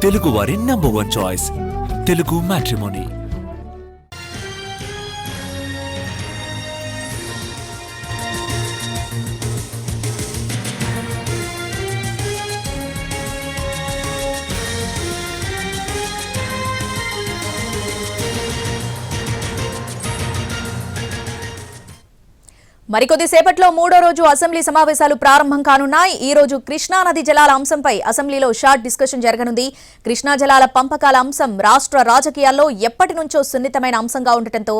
తెలుగు వారి #1 choice Telugu matrimony. మరికొద్ది సేపట్లో మూడో రోజు అసెంబ్లీ సమావేశాలు ప్రారంభం కానున్నాయి. ఈ రోజు కృష్ణా నది జలాల అంశంపై అసెంబ్లీలో షార్ట్ డిస్కషన్ జరగనుంది. కృష్ణా జలాల పంపకాల అంశం రాష్ట్ర రాజకీయాల్లో ఎప్పటి నుంచో సున్నితమైన అంశంగా ఉండటంతో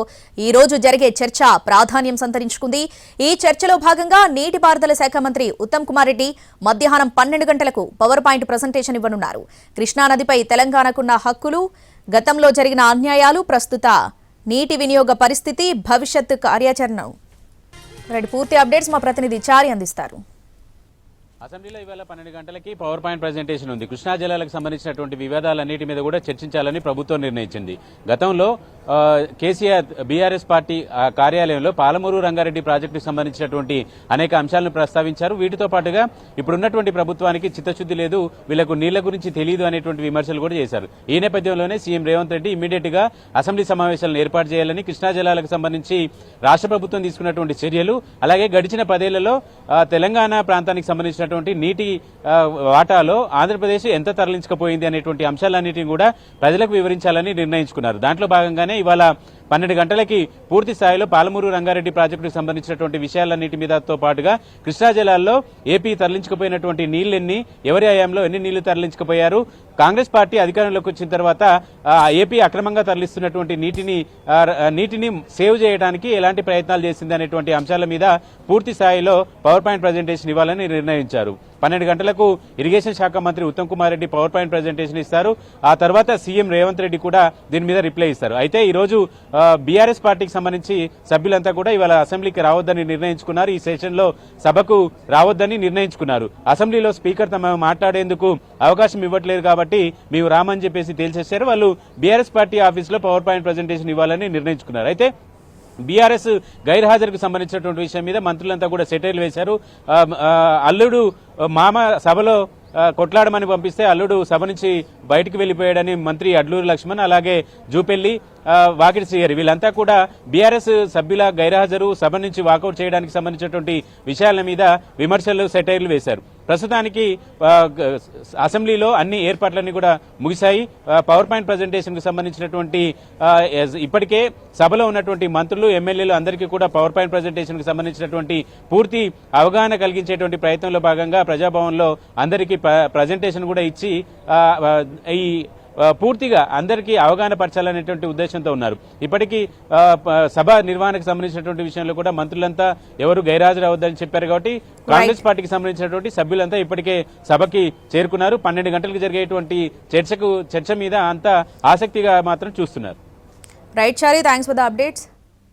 ఈ రోజు జరిగే చర్చ ప్రాధాన్యం సంతరించుకుంది. ఈ చర్చలో భాగంగా నీటిపారుదల శాఖ మంత్రి ఉత్తమ్ కుమార్ రెడ్డి మధ్యాహ్నం 12 గంటలకు పవర్ పాయింట్ ప్రెజెంటేషన్ ఇవ్వనున్నారు. కృష్ణా నదిపై తెలంగాణకున్న హక్కులు, గతంలో జరిగిన అన్యాయాలు, ప్రస్తుత నీటి వినియోగ పరిస్థితి, భవిష్యత్తు కార్యాచరణ పూర్తి అప్డేట్స్ మా ప్రతినిధి చారి అందిస్తారు. అసెంబ్లీలో ఇవాళ 12 గంటలకి పవర్ పాయింట్ ప్రెజెంటేషన్ ఉంది. కృష్ణా జలాలకు సంబంధించినటువంటి వివాదాలన్నిటి మీద కూడా చర్చించాలని ప్రభుత్వం నిర్ణయించింది. గతంలో కేసీఆర్ బీఆర్ఎస్ పార్టీ కార్యాలయంలో పాలమూరు రంగారెడ్డి ప్రాజెక్టుకు సంబంధించినటువంటి అనేక అంశాలను ప్రస్తావించారు. వీటితో పాటుగా ఇప్పుడున్నటువంటి ప్రభుత్వానికి చిత్తశుద్ధి లేదు, వీళ్లకు నీళ్ల గురించి తెలియదు అనేటువంటి విమర్శలు కూడా చేశారు. ఈ నేపథ్యంలోనే సీఎం రేవంత్ రెడ్డి ఇమీడియట్ గా అసెంబ్లీ సమావేశాలను ఏర్పాటు చేయాలని, కృష్ణా జలాలకు సంబంధించి రాష్ట్ర ప్రభుత్వం తీసుకున్నటువంటి చర్యలు, అలాగే గడిచిన 10 ఏళ్లలో తెలంగాణ ప్రాంతానికి సంబంధించినటువంటి నీటి వాటాలో ఆంధ్రప్రదేశ్ ఎంత తరలించకపోయింది అనేటువంటి అంశాలన్నింటినీ కూడా ప్రజలకు వివరించాలని నిర్ణయించుకున్నారు. దాంట్లో భాగంగానే ఇవాళ 12 గంటలకి పూర్తి స్థాయిలో పాలమూరు రంగారెడ్డి ప్రాజెక్టుకు సంబంధించినటువంటి విషయాలన్నిటి మీదతో పాటుగా కృష్ణా జలాల్లో ఏపీ తరలించకపోయినటువంటి నీళ్లెన్ని, ఎవరి హయాంలో ఎన్ని నీళ్లు తరలించకపోయారు, కాంగ్రెస్ పార్టీ అధికారంలోకి వచ్చిన తర్వాత ఏపీ అక్రమంగా తరలిస్తున్నటువంటి నీటిని సేవ్ చేయడానికి ఎలాంటి ప్రయత్నాలు చేసింది అనేటువంటి అంశాల మీద పూర్తి స్థాయిలో పవర్ పాయింట్ ప్రెజెంటేషన్ ఇవ్వాలని నిర్ణయించారు. 12 గంటలకు ఇరిగేషన్ శాఖ మంత్రి Uttam Kumar Reddy power point presentation ఇస్తారు. ఆ తర్వాత సీఎం రేవంత్ రెడ్డి కూడా దీని మీద రిప్లై ఇస్తారు. అయితే ఈ రోజు బీఆర్ఎస్ పార్టీకి సంబంధించి సభ్యులంతా కూడా ఇవాళ అసెంబ్లీకి రావద్దని నిర్ణయించుకున్నారు. ఈ సెషన్ లో సభకు రావద్దని నిర్ణయించుకున్నారు. అసెంబ్లీలో స్పీకర్ తమ మాట్లాడేందుకు అవకాశం ఇవ్వట్లేదు కాబట్టి మేము రామని చెప్పేసి తేల్చేశారు. వాళ్ళు బీఆర్ఎస్ పార్టీ ఆఫీసులో పవర్ పాయింట్ ప్రెజెంటేషన్ ఇవ్వాలని నిర్ణయించుకున్నారు. అయితే బీఆర్ఎస్ గైర్హాజరుకు సంబంధించినటువంటి విషయం మీద మంత్రులంతా కూడా సెటైర్లు వేశారు. అల్లుడు మామ సభలో కొట్లాడమని పంపిస్తే అల్లుడు సభ నుంచి బయటకు వెళ్లిపోయాడని మంత్రి అడ్లూరి లక్ష్మణ్, అలాగే జూపెల్లి, వాకిటి శ్రీహరి వీళ్ళంతా కూడా బీఆర్ఎస్ సభ్యుల గైర్హాజరు, సభ నుంచి వాకౌట్ చేయడానికి సంబంధించినటువంటి విషయాల మీద విమర్శలు, సెటైర్లు వేశారు. ప్రస్తుతానికి అసెంబ్లీలో అన్ని ఏర్పాట్లన్నీ కూడా ముగిశాయి. పవర్ పాయింట్ ప్రెజెంటేషన్ కు సంబంధించినటువంటి ఇప్పటికే సభలో ఉన్నటువంటి మంత్రులు, ఎమ్మెల్యేలు అందరికీ కూడా పవర్ పాయింట్ ప్రెజెంటేషన్ కు సంబంధించినటువంటి పూర్తి అవగాహన కలిగించేటువంటి ప్రయత్నంలో భాగంగా ప్రజాభవన్లో అందరికీ ప్రెజెంటేషన్ కూడా ఇచ్చి ఈ పూర్తిగా అందరికీ అవగాహన పరచాలనేటువంటి ఉద్దేశంతో ఉన్నారు. ఇప్పటికీ సభ నిర్వహణకు సంబంధించినటువంటి విషయంలో కూడా మంత్రులంతా ఎవరు గైర్హాజరు అవద్దని చెప్పారు కాబట్టి కాంగ్రెస్ పార్టీకి సంబంధించినటువంటి సభ్యులంతా ఇప్పటికే సభకి చేరుకున్నారు. 12 గంటలకు జరిగేటువంటి చర్చ మీద అంతా ఆసక్తిగా మాత్రం చూస్తున్నారు. Right Chari, thanks for the updates.